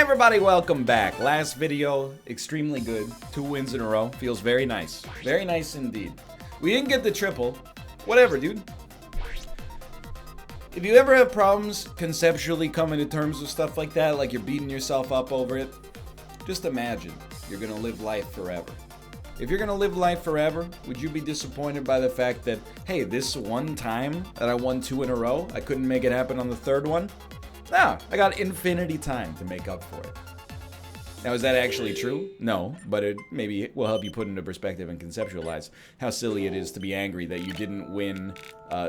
Everybody, welcome back. Last video, extremely good. 2 wins in a row. Feels very nice. Very nice indeed. We didn't get the triple. Whatever, dude. If you ever have problems conceptually coming to terms with stuff like that, like you're beating yourself up over it, just imagine you're gonna live life forever. If you're gonna live life forever, would you be disappointed by the fact that, hey, this one time that I won 2 in a row, I couldn't make it happen on the 3rd one? No, I got infinity time to make up for it. Now, is that actually true? No, but it maybe will help you put into perspective and conceptualize how silly it is to be angry that you didn't win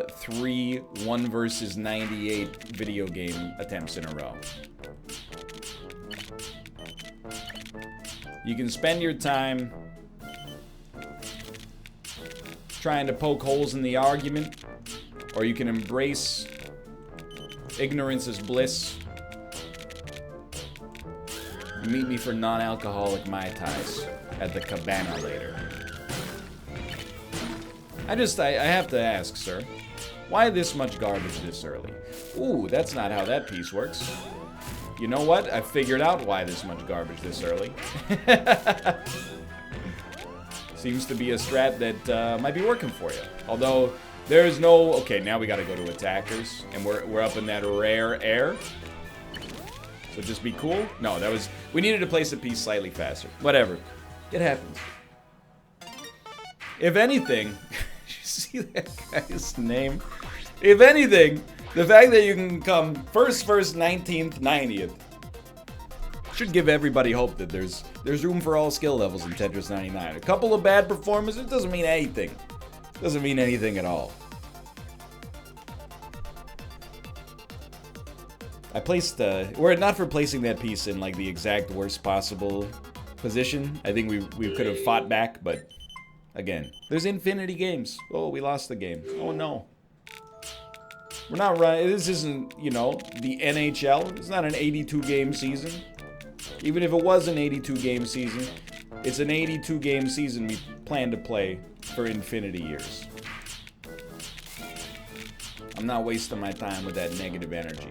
3 1 versus 98 video game attempts in a row. You can spend your time trying to poke holes in the argument, or you can embrace ignorance is bliss. Meet me for non-alcoholic Mai Tais at the cabana later. I have to ask, sir, why this much garbage this early? Ooh, that's not how that piece works. You know what? I figured out why this much garbage this early. Seems to be a strat that might be working for you. Although, there's no... Okay, now we gotta go to attackers, and we're up in that rare air. So just be cool? No, that was... We needed to place a piece slightly faster. Whatever. It happens. If anything... you see that guy's name? If anything, the fact that you can come first, 19th, 90th should give everybody hope that there's room for all skill levels in Tetris 99. A couple of bad performances doesn't mean anything. Doesn't mean anything at all. I placed, were it not for placing that piece in like the exact worst possible position, I think we could have fought back, but again, there's infinity games. Oh, we lost the game. Oh no. We're not running, this isn't, you know, the NHL. It's not an 82 game season. Even if it was an 82 game season, it's an 82 game season we plan to play for infinity years. I'm not wasting my time with that negative energy.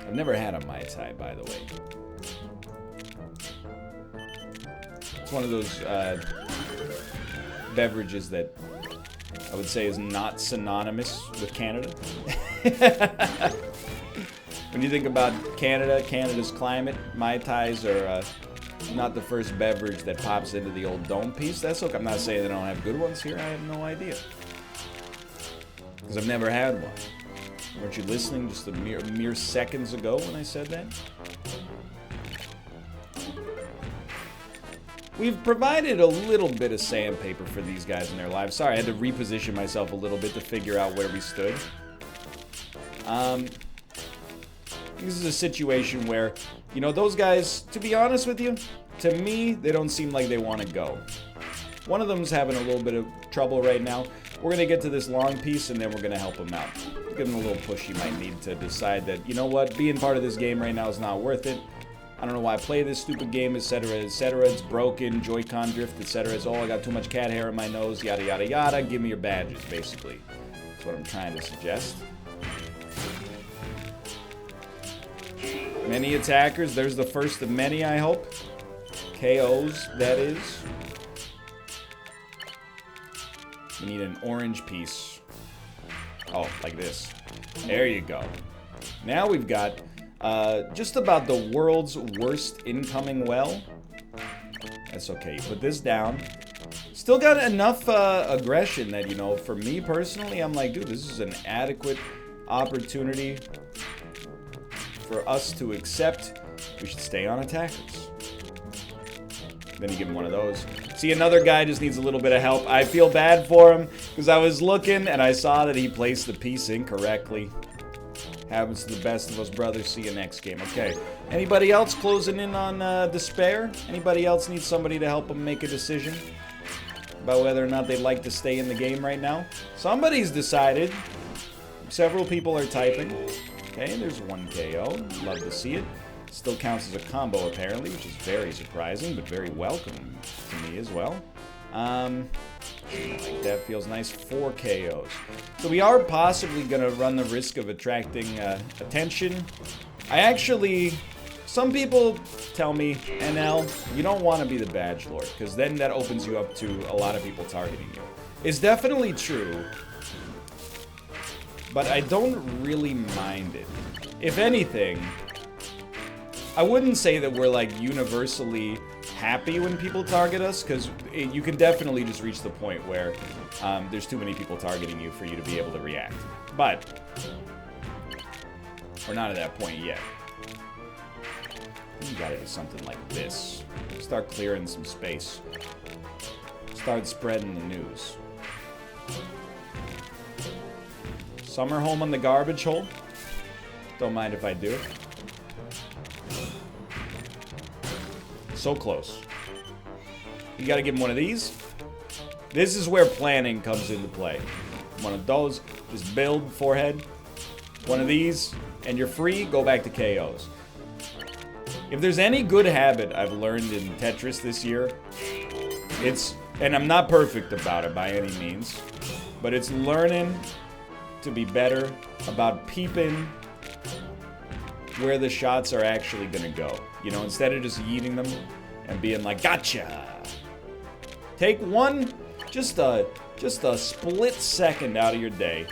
I've never had a Mai Tai, by the way. It's one of those beverages that I would say is not synonymous with Canada. When you think about Canada, Canada's climate, Mai Tais are not the first beverage that pops into the old dome piece. That's okay. I'm not saying they don't have good ones here. I have no idea. Because I've never had one. Weren't you listening just a mere seconds ago when I said that? We've provided a little bit of sandpaper for these guys in their lives. Sorry, I had to reposition myself a little bit to figure out where we stood. This is a situation where, you know, those guys, to be honest with you, to me, they don't seem like they want to go. One of them's having a little bit of trouble right now. We're going to get to this long piece, and then we're going to help him out. Give him a little push he might need to decide that, you know what, being part of this game right now is not worth it. I don't know why I play this stupid game, etc., etc. It's broken, Joy-Con drift, etc. It's, oh, I got too much cat hair in my nose, yada, yada, yada. Give me your badges, basically. That's what I'm trying to suggest. Many attackers. There's the first of many, I hope. KOs, that is. We need an orange piece. Oh, like this. There you go. Now we've got just about the world's worst incoming well. That's okay. You put this down. Still got enough aggression that, you know, for me personally, I'm like, dude, this is an adequate opportunity for us to accept we should stay on attackers. Then you give him one of those. See, another guy just needs a little bit of help. I feel bad for him because I was looking and I saw that he placed the piece incorrectly. Happens to the best of us, brothers. See you next game. Okay. Anybody else closing in on despair? Anybody else need somebody to help them make a decision about whether or not they'd like to stay in the game right now? Somebody's decided. Several people are typing. Okay, there's 1 KO. Love to see it. Still counts as a combo, apparently, which is very surprising, but very welcome to me as well. Like that feels nice. 4 KOs. So we are possibly going to run the risk of attracting attention I actually... Some people tell me, NL, you don't want to be the badge lord, because then that opens you up to a lot of people targeting you. It's definitely true, but I don't really mind it. If anything, I wouldn't say that we're like universally happy when people target us, because you can definitely just reach the point where there's too many people targeting you for you to be able to react. But we're not at that point yet. You gotta do something like this. Start clearing some space. Start spreading the news. Summer home on the garbage hole. Don't mind if I do. So close. You gotta give him one of these. This is where planning comes into play. One of those, just build forehead. One of these, and you're free, go back to KOs. If there's any good habit I've learned in Tetris this year, it's, and I'm not perfect about it by any means, but it's learning to be better about peeping where the shots are actually gonna go. You know, instead of just yeeting them and being like, gotcha! Take one, just a split second out of your day.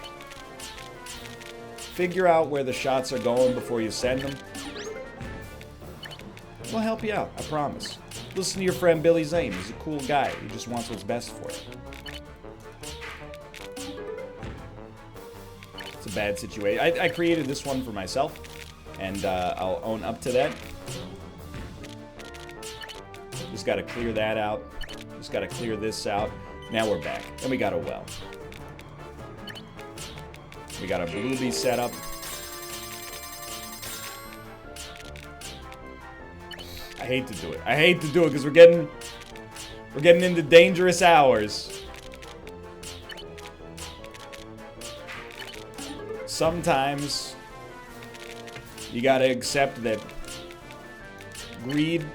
Figure out where the shots are going before you send them. We'll help you out, I promise. Listen to your friend Billy Zane. He's a cool guy. He just wants what's best for you. It's a bad situation. I created this one for myself, and I'll own up to that. Just gotta clear that out. Just gotta clear this out. Now we're back. And we got a well. We got a bluebee set up. I hate to do it. I hate to do it because we're getting into dangerous hours. Sometimes you gotta accept that greed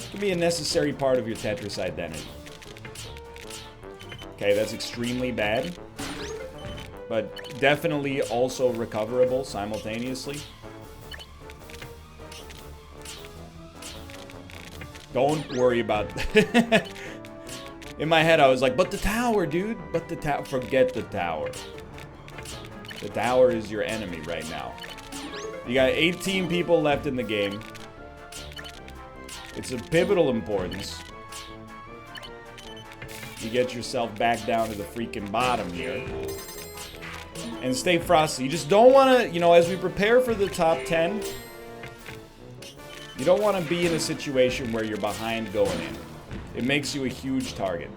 can be a necessary part of your Tetris identity. Okay, that's extremely bad, but definitely also recoverable simultaneously. Don't worry about in my head I was like, but the tower, dude. But the tower. Forget the tower. The tower is your enemy right now. You got 18 people left in the game. It's of pivotal importance. You get yourself back down to the freaking bottom here. And stay frosty. You just don't want to, you know, as we prepare for the top 10... You don't want to be in a situation where you're behind going in. It makes you a huge target.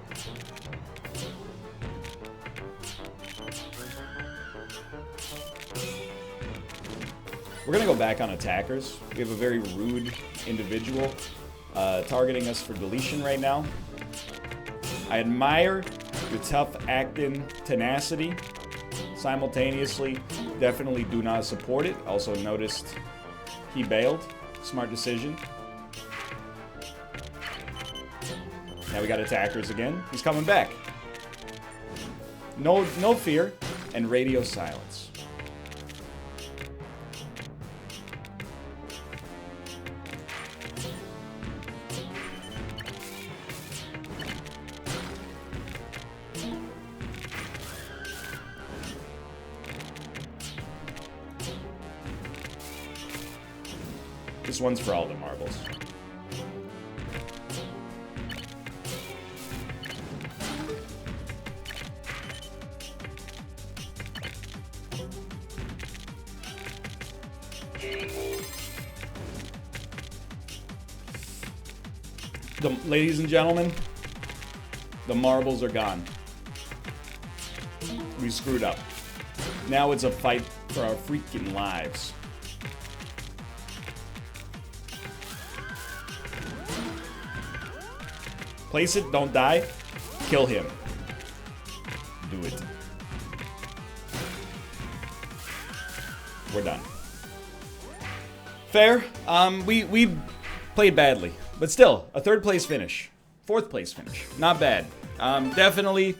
We're going to go back on attackers. We have a very rude individual targeting us for deletion right now. I admire your tough acting tenacity. Simultaneously, definitely do not support it. Also noticed he bailed. Smart decision. Now we got attackers again. He's coming back. No fear. And radio silence. This one's for all the marbles. Ladies and gentlemen, the marbles are gone. We screwed up. Now it's a fight for our freaking lives. Place it, don't die. Kill him. Do it. We're done. Fair. We played badly. But still, a third place finish. Fourth place finish. Not bad. Definitely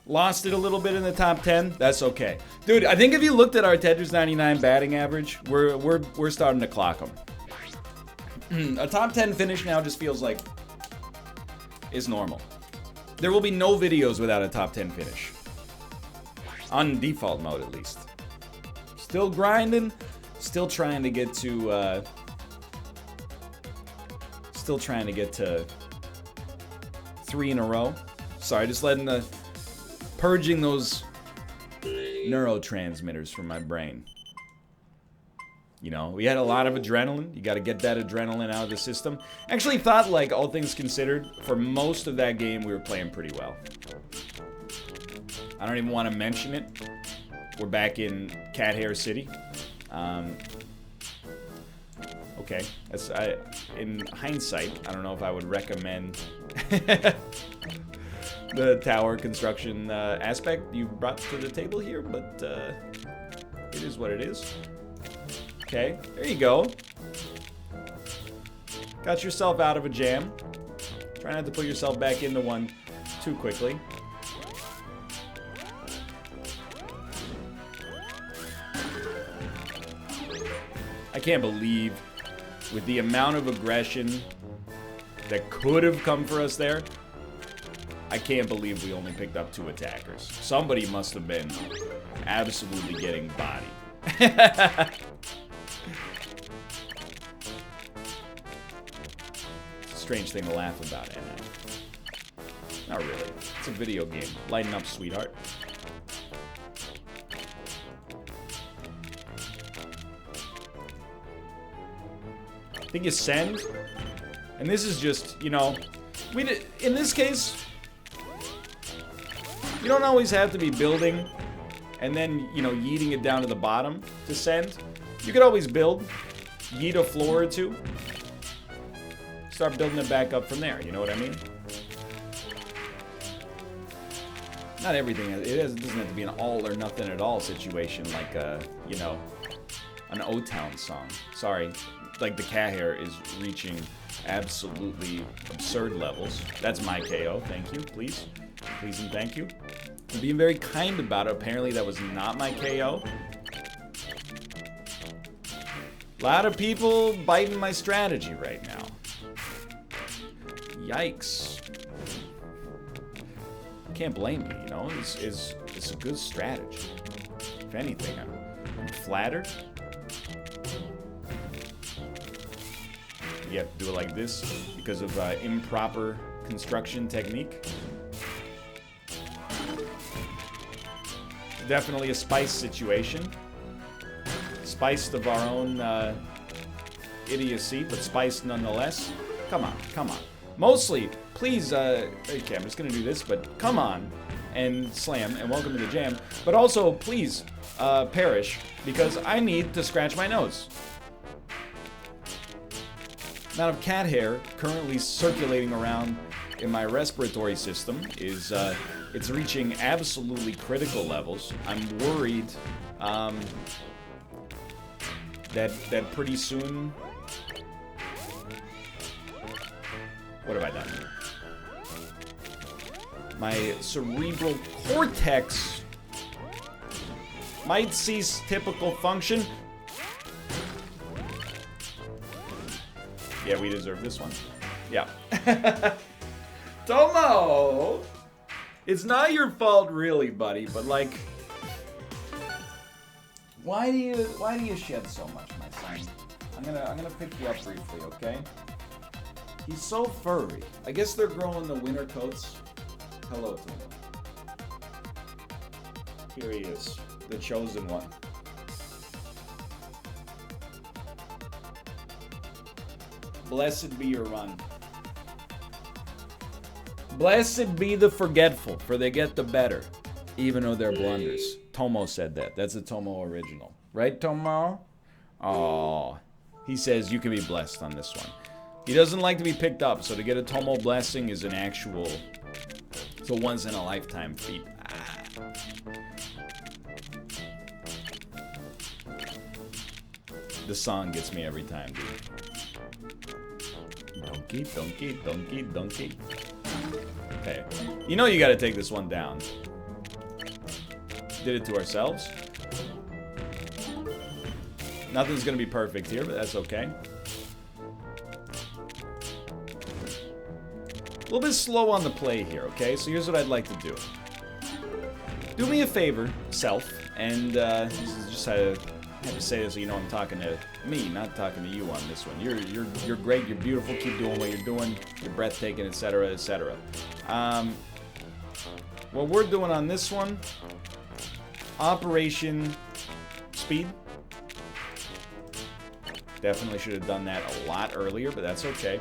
Lost it a little bit in the top 10. That's okay. Dude, I think if you looked at our Tetris 99 batting average, we're starting to clock them. A top 10 finish now just feels like is normal. There will be no videos without a top 10 finish. On default mode, at least. Still grinding. Still trying to get to... Still trying to get to 3 in a row. Sorry, just letting the... Purging those neurotransmitters from my brain. You know, we had a lot of adrenaline. You got to get that adrenaline out of the system. Actually thought, like, all things considered, for most of that game, we were playing pretty well. I don't even want to mention it. We're back in Cat Hair City. Okay. In hindsight, I don't know if I would recommend the tower construction aspect you brought to the table here, but it is what it is. Okay, there you go. Got yourself out of a jam. Try not to put yourself back into one too quickly. I can't believe, with the amount of aggression that could have come for us there, I can't believe we only picked up 2 attackers. Somebody must have been absolutely getting body. Strange thing to laugh about, Anna. Not really. It's a video game. Lighten up, sweetheart. I think you send. And this is just, you know, in this case, you don't always have to be building and then, you know, yeeting it down to the bottom to send. You could always build, yeet a floor or 2. Start building it back up from there, you know what I mean? Not everything, it doesn't have to be an all or nothing at all situation like, you know, an O-Town song. Sorry, like the cat hair is reaching absolutely absurd levels. That's my KO, thank you, please. Please and thank you. I'm being very kind about it. Apparently that was not my KO. A lot of people biting my strategy right now. Yikes. Can't blame me, you know? It's a good strategy. If anything, I'm flattered. You have to do it like this because of improper construction technique. Definitely a spice situation. Spiced of our own idiocy, but spiced nonetheless. Come on, come on. Mostly, please, okay, I'm just gonna do this, but come on and slam and welcome to the jam. But also, please, perish, because I need to scratch my nose. Amount of cat hair currently circulating around in my respiratory system is, it's reaching absolutely critical levels. I'm worried, that pretty soon... What have I done? My cerebral cortex might cease typical function. Yeah, we deserve this one. Yeah. Tomo! It's not your fault really, buddy, but like... Why do you shed so much, my son? I'm gonna pick you up briefly, okay? He's so furry. I guess they're growing the winter coats. Hello to him. Here he is, the chosen one. Blessed be your run. Blessed be the forgetful, for they get the better, even though they're blunders. Tomo said that. That's a Tomo original. Right, Tomo? Oh, he says you can be blessed on this one. He doesn't like to be picked up, so to get a Tomo blessing is an actual... It's a once-in-a-lifetime feat. Ah. The song gets me every time, dude. Donkey, donkey, donkey, donkey. Okay. You know you gotta take this one down. did it to ourselves. Nothing's gonna be perfect here, but that's okay. A little bit slow on the play here, okay? So here's what I'd like to do. Do me a favor, self, and this is just how I have to say this so you know I'm talking to me, not talking to you on this one. You're great, you're beautiful, keep doing what you're doing, you're breathtaking, etc., etc. What we're doing on this one, Operation Speed. Definitely should have done that a lot earlier, but that's okay.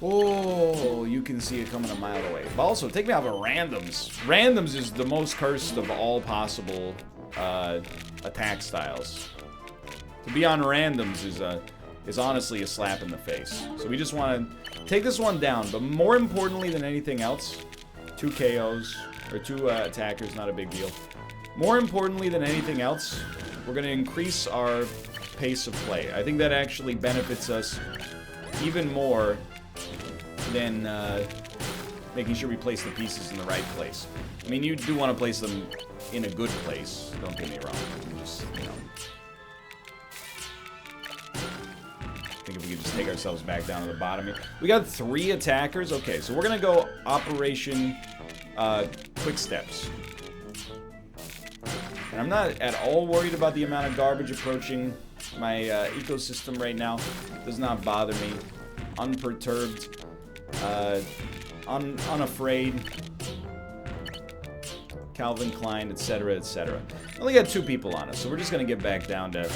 Oh, you can see it coming a mile away. But also, take me off of randoms. Randoms is the most cursed of all possible attack styles. To be on randoms is honestly a slap in the face. So we just want to take this one down. But more importantly than anything else, 2 KOs, or 2 attackers, not a big deal. More importantly than anything else, we're going to increase our pace of play. I think that actually benefits us even more than making sure we place the pieces in the right place. I mean, you do want to place them in a good place, don't get me wrong. Just, you know. I think if we could just take ourselves back down to the bottom here. We got 3 attackers. Okay, so we're going to go Operation Quick Steps. And I'm not at all worried about the amount of garbage approaching my ecosystem right now. It does not bother me. Unperturbed. Unafraid. Calvin Klein, etc., etc. We only got 2 people on us, so we're just going to get back down to...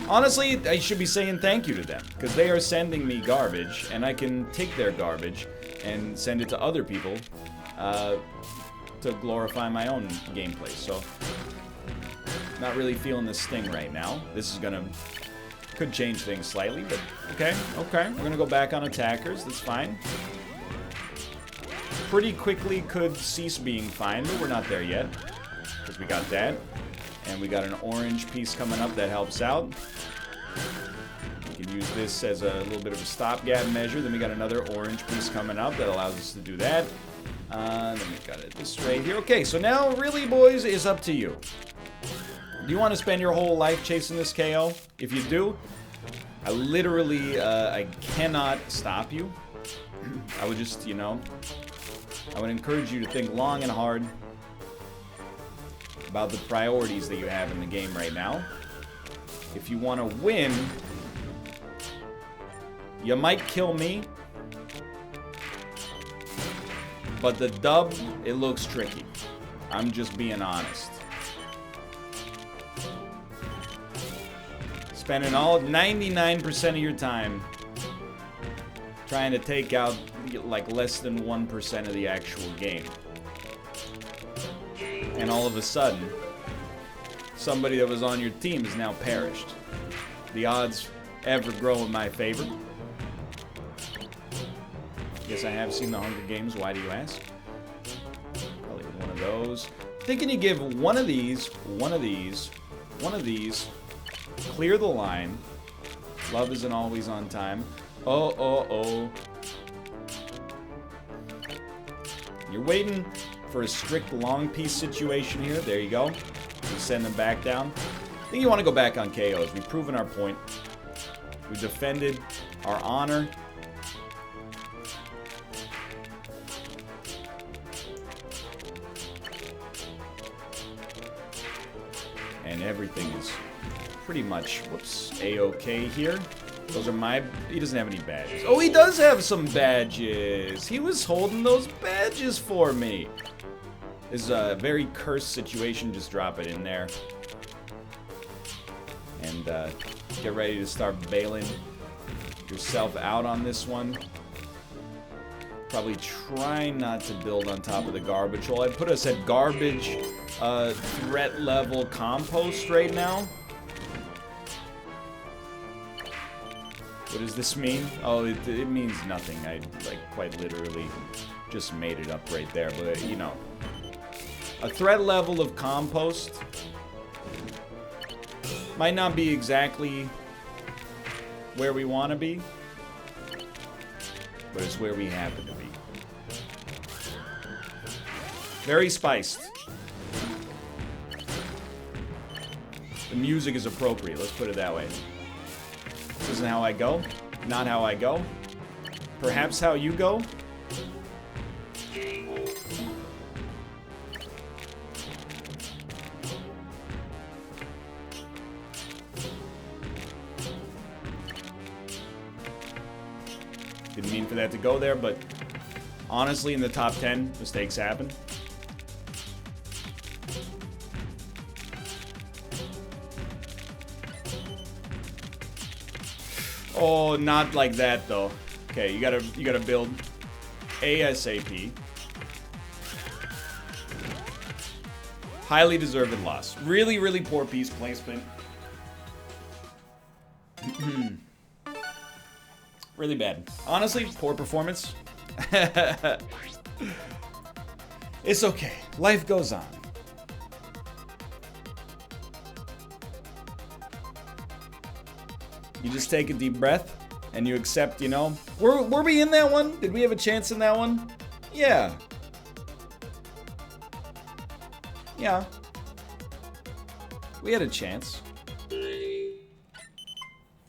Honestly, I should be saying thank you to them, because they are sending me garbage, and I can take their garbage and send it to other people to glorify my own gameplay. So, not really feeling this sting right now. This is gonna... could change things slightly, but okay. We're gonna go back on attackers, that's fine. Pretty quickly could cease being fine, but we're not there yet. Because we got that. And we got an orange piece coming up that helps out. We can use this as a little bit of a stopgap measure. Then we got another orange piece coming up that allows us to do that. Then we got it this right here. Okay, so now really, boys, is up to you. Do you want to spend your whole life chasing this KO? If you do, I literally, I cannot stop you. I would just, you know, I would encourage you to think long and hard about the priorities that you have in the game right now. If you want to win, you might kill me, but the dub, it looks tricky. I'm just being honest. Spending all 99% of your time trying to take out like less than 1% of the actual game. And all of a sudden, somebody that was on your team has now perished. The odds ever grow in my favor. Yes, I have seen the Hunger Games. Why do you ask? Probably one of those. Thinking you give one of these, one of these, one of these, clear the line. Love isn't always on time. Oh. You're waiting for a strict long piece situation here. There you go. You send them back down. I think you want to go back on KOs. We've proven our point. We defended our honor. And everything is pretty much, whoops, A-okay here. Those are my... He doesn't have any badges. Oh, he does have some badges. He was holding those badges for me. This is a very cursed situation. Just drop it in there. And get ready to start bailing yourself out on this one. Probably try not to build on top of the garbage hole. I'd put us at garbage threat level compost right now. What does this mean? Oh, it means nothing. I, like, quite literally just made it up right there. But, you know, a threat level of compost might not be exactly where we want to be, but it's where we happen to be. Very spiced. The music is appropriate, let's put it that way. This isn't how I go. Not how I go. Perhaps how you go. Didn't mean for that to go there, but honestly, in the top 10, mistakes happen. Oh, not like that though. Okay, you gotta build ASAP. Highly deserved loss. Really, really poor piece placement. Really bad. Honestly, poor performance. It's okay. Life goes on. You just take a deep breath and you accept, you know, were we in that one? Did we have a chance in that one? Yeah. Yeah. We had a chance.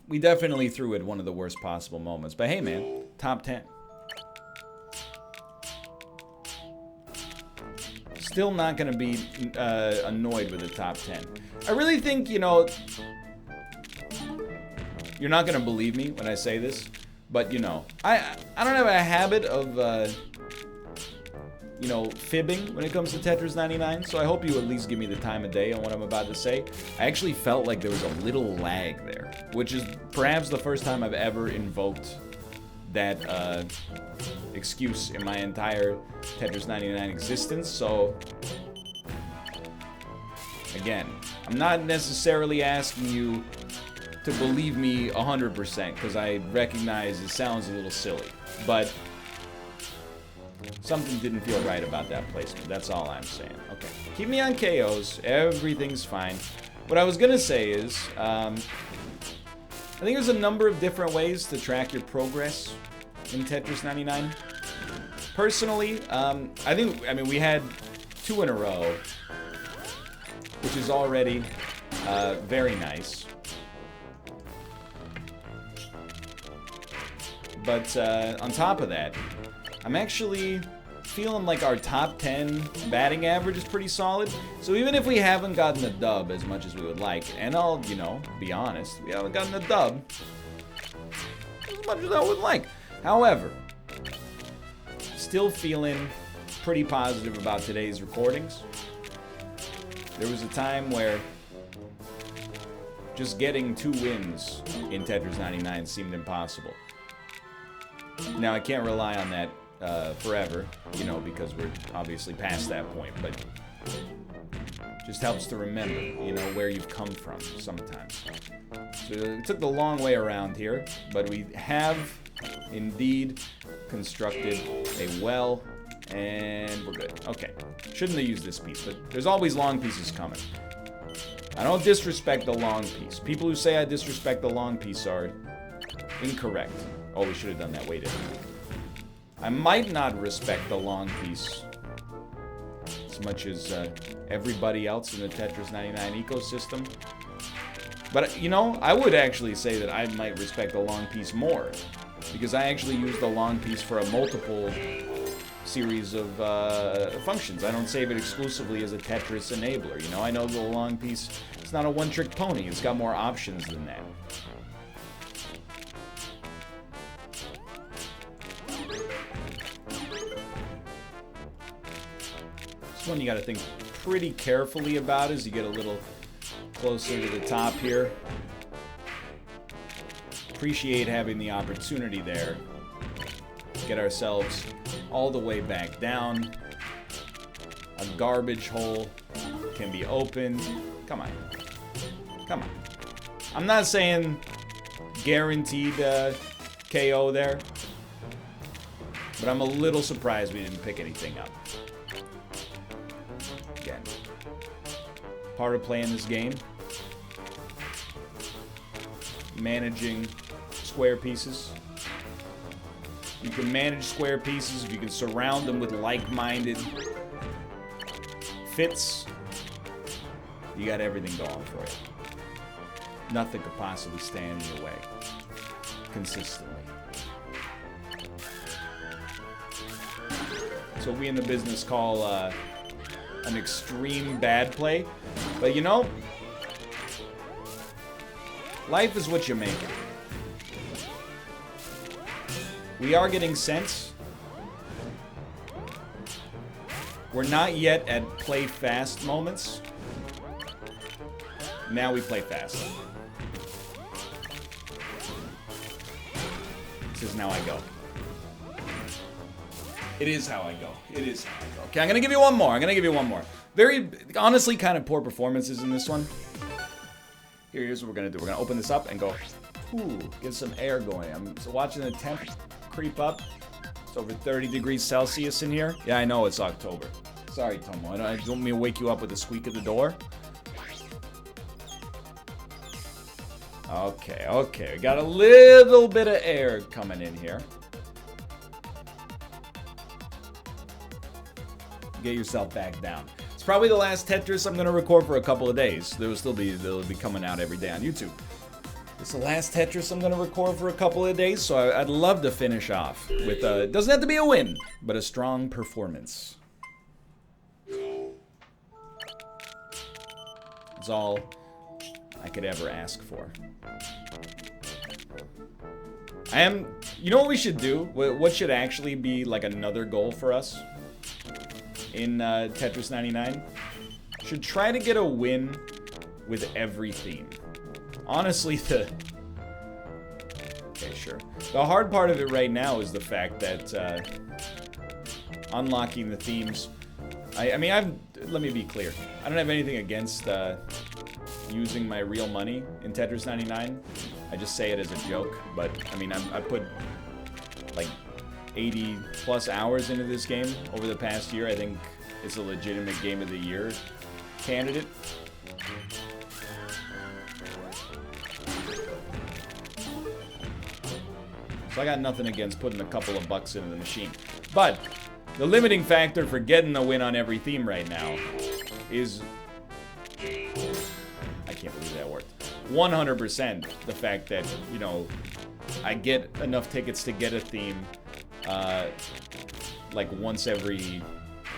We definitely threw it one of the worst possible moments. But hey, man, top 10. Still not going to be annoyed with the top 10. I really think, you know, you're not going to believe me when I say this, but, you know, I don't have a habit of, you know, fibbing when it comes to Tetris 99, so I hope you at least give me the time of day on what I'm about to say. I actually felt like there was a little lag there, which is perhaps the first time I've ever invoked that excuse in my entire Tetris 99 existence, so again, I'm not necessarily asking you to believe me 100%, because I recognize it sounds a little silly, but something didn't feel right about that placement. That's all I'm saying. Okay, keep me on KOs. Everything's fine. What I was gonna say is, I think there's a number of different ways to track your progress in Tetris 99. Personally, I mean, we had 2 in a row, which is already very nice. But on top of that, I'm actually feeling like our top 10 batting average is pretty solid. So even if we haven't gotten a dub as much as we would like, and I'll, you know, be honest, we haven't gotten a dub as much as I would like. However, still feeling pretty positive about today's recordings. There was a time where just getting 2 wins in Tetris 99 seemed impossible. Now, I can't rely on that forever, you know, because we're obviously past that point, but just helps to remember, you know, where you've come from sometimes. So it took the long way around here, but we have indeed constructed a well, and we're good. Okay, shouldn't have used this piece, but there's always long pieces coming. I don't disrespect the long piece. People who say I disrespect the long piece are incorrect. Oh, we should have done that. Wait a minute. I might not respect the long piece as much as everybody else in the Tetris 99 ecosystem. But, you know, I would actually say that I might respect the long piece more, because I actually use the long piece for a multiple series of functions. I don't save it exclusively as a Tetris enabler. You know, I know the long piece, it's not a one-trick pony. It's got more options than that. This one you got to think pretty carefully about as you get a little closer to the top here. Appreciate having the opportunity there. Get ourselves all the way back down. A garbage hole can be opened. Come on. Come on. I'm not saying guaranteed KO there, but I'm a little surprised we didn't pick anything up. Again, part of playing this game, managing square pieces. You can manage square pieces if you can surround them with like-minded fits. You got everything going for you. Nothing could possibly stand in your way. Consistently. That's what we in the business call an extreme bad play. But you know, life is what you make it. We are getting sense. We're not yet at play fast moments. Now we play fast. This is how I go. It is how I go. It is how I go. Okay, I'm gonna give you one more. Very, honestly, kind of poor performances in this one. Here's what we're gonna do. We're gonna open this up and go, ooh, get some air going. I'm watching the temp creep up. It's over 30 degrees Celsius in here. Yeah, I know it's October. Sorry, Tomo. I don't want me to wake you up with the squeak of the door. Okay. We got a little bit of air coming in here. Get yourself back down. It's probably the last Tetris I'm going to record for a couple of days. They'll be coming out every day on YouTube. It's the last Tetris I'm going to record for a couple of days, so I'd love to finish off with a, doesn't have to be a win, but a strong performance. That's all I could ever ask for. You know what we should do? What should actually be like another goal for us in Tetris 99? Should try to get a win with every theme. Honestly, okay, sure. The hard part of it right now is the fact that unlocking the themes. Let me be clear. I don't have anything against using my real money in Tetris 99. I just say it as a joke, but I mean, I put like 80 plus hours into this game over the past year. I think it's a legitimate Game of the Year candidate. So I got nothing against putting a couple of bucks into the machine. But the limiting factor for getting the win on every theme right now is, I can't believe that worked, 100% the fact that, you know, I get enough tickets to get a theme like once every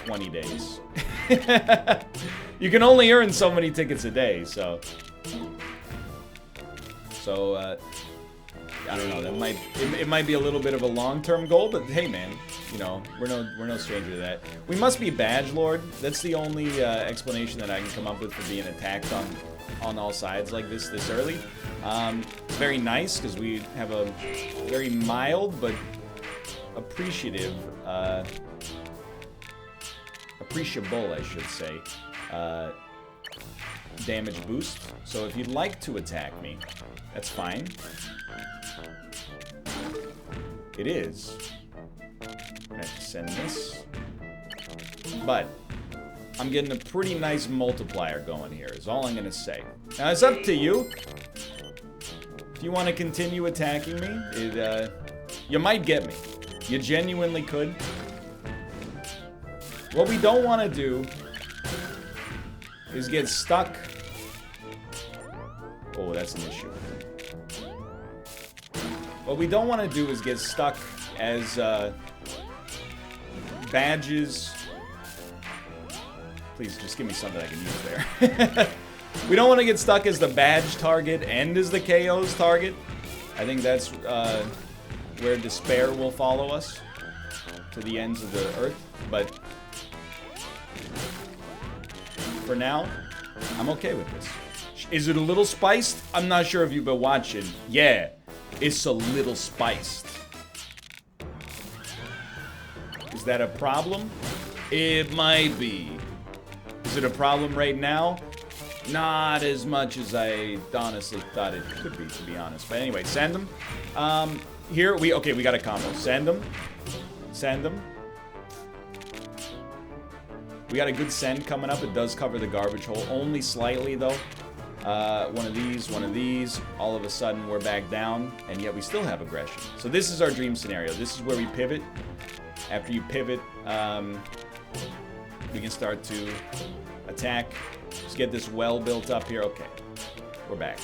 20 days. You can only earn so many tickets a day, so I don't know, it might be a little bit of a long-term goal, but hey man, you know, we're no stranger to that. We must be Badge Lord. That's the only explanation that I can come up with for being attacked on all sides like this early. It's very nice because we have a very mild but appreciable, I should say, damage boost. So if you'd like to attack me, that's fine. It is. I have to send this. But I'm getting a pretty nice multiplier going here, is all I'm going to say. Now, it's up to you. If you want to continue attacking me, you might get me. You genuinely could. What we don't want to do is get stuck. Oh, that's an issue. What we don't want to do is get stuck as badges. Please, just give me something I can use there. We don't want to get stuck as the badge target and as the KO's target. I think that's where despair will follow us to the ends of the earth. But for now, I'm okay with this. Is it a little spiced? I'm not sure if you've been watching. Yeah, it's a little spiced. Is that a problem? It might be. Is it a problem right now? Not as much as I honestly thought it could be, to be honest. But anyway, send them. Here, we got a combo. Send them. Send them. We got a good send coming up. It does cover the garbage hole. Only slightly, though. One of these. All of a sudden, we're back down. And yet we still have aggression. So this is our dream scenario. This is where we pivot. After you pivot, we can start to attack. Let's get this well built up here. Okay. We're back.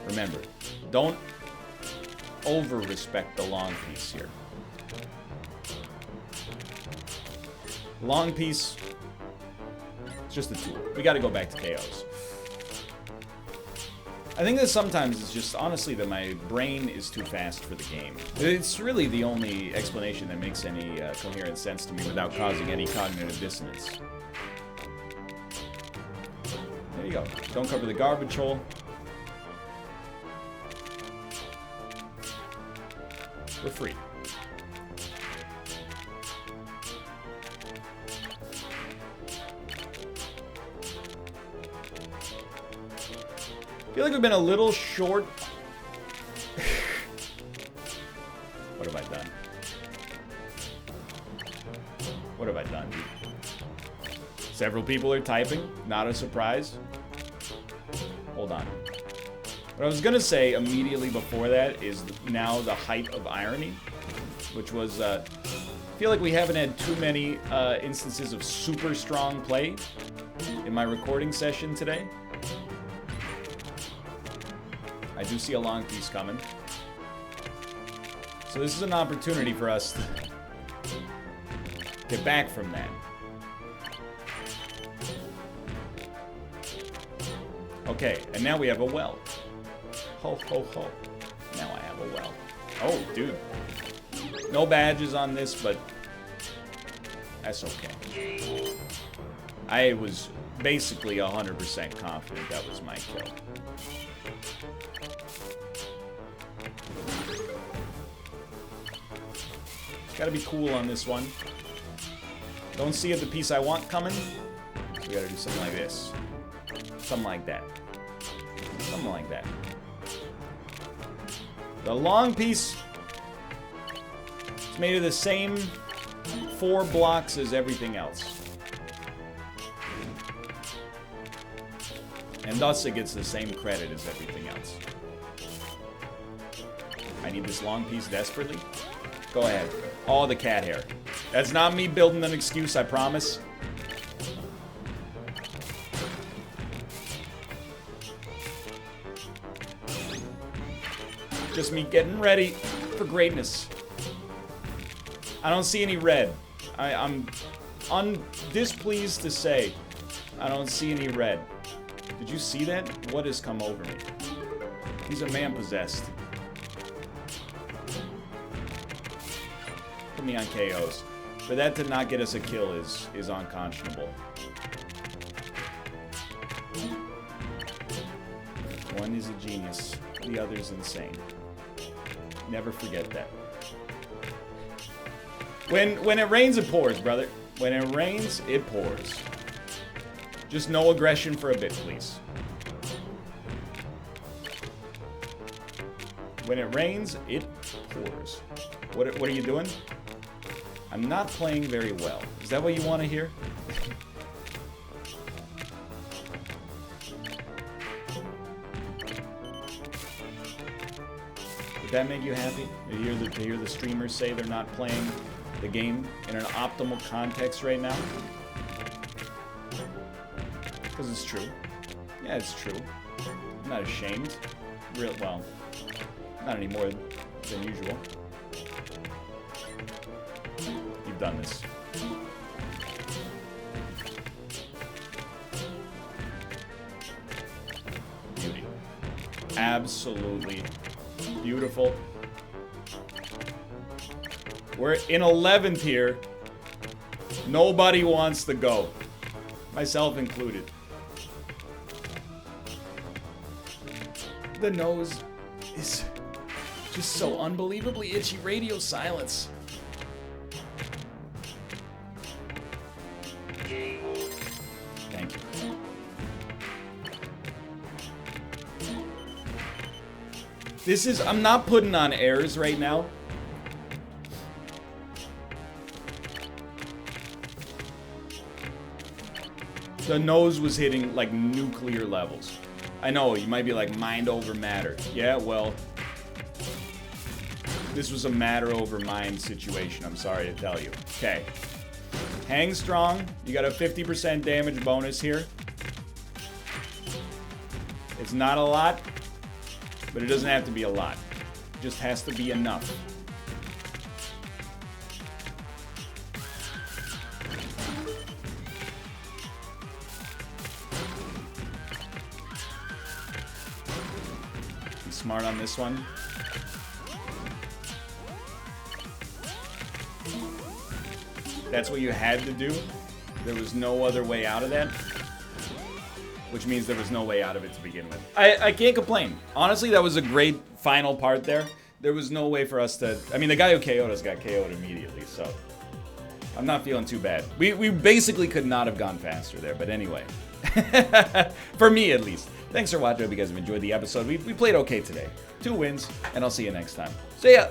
Remember, don't over-respect the long piece here. Long piece, it's just a tool. We got to go back to KOs. I think that sometimes it's just, honestly, that my brain is too fast for the game. It's really the only explanation that makes any coherent sense to me without causing any cognitive dissonance. There you go. Don't cover the garbage hole. We're free. I feel like we've been a little short. What have I done? What have I done? Several people are typing. Not a surprise. Hold on. What I was going to say immediately before that is now the height of irony, which was, I feel like we haven't had too many instances of super strong play in my recording session today. I do see a long piece coming. So this is an opportunity for us to get back from that. Okay, and now we have a well. Ho, ho, ho. Now I have a well. Oh, dude. No badges on this, but that's okay. I was basically 100% confident that was my kill. Gotta be cool on this one. Don't see it the piece I want coming. So we gotta do something like this. Something like that. Something like that. The long piece is made of the same 4 blocks as everything else. And thus it gets the same credit as everything else. I need this long piece desperately. Go ahead. Oh, the cat hair. That's not me building an excuse, I promise. Just me getting ready for greatness. I don't see any red. I'm displeased to say I don't see any red. Did you see that? What has come over me? He's a man possessed. Put me on KOs. For that to not get us a kill is unconscionable. One is a genius. The other's insane. Never forget that. When it rains, it pours, brother. When it rains, it pours. Just no aggression for a bit, please. When it rains, it pours. What are you doing? I'm not playing very well. Is that what you want to hear? Would that make you happy? To hear the streamers say they're not playing the game in an optimal context right now? Because it's true. Yeah, it's true. I'm not ashamed. Well, not any more than usual. You've done this. Beauty. Absolutely beautiful. We're in 11th here. Nobody wants to go. Myself included. The nose is just so unbelievably itchy. Radio silence. Thank you. This is, I'm not putting on airs right now. The nose was hitting like nuclear levels. I know, you might be like mind over matter. Yeah, well, this was a matter over mind situation, I'm sorry to tell you. Okay. Hang strong. You got a 50% damage bonus here. It's not a lot. But it doesn't have to be a lot. It just has to be enough. Be smart on this one. That's what you had to do. There was no other way out of that. Which means there was no way out of it to begin with. I can't complain. Honestly, that was a great final part there. There was no way for us to... I mean, the guy who KO'd us got KO'd immediately, so... I'm not feeling too bad. We basically could not have gone faster there, but anyway. For me, at least. Thanks for watching. I hope you guys have enjoyed the episode. We played okay today. 2 wins, and I'll see you next time. See ya!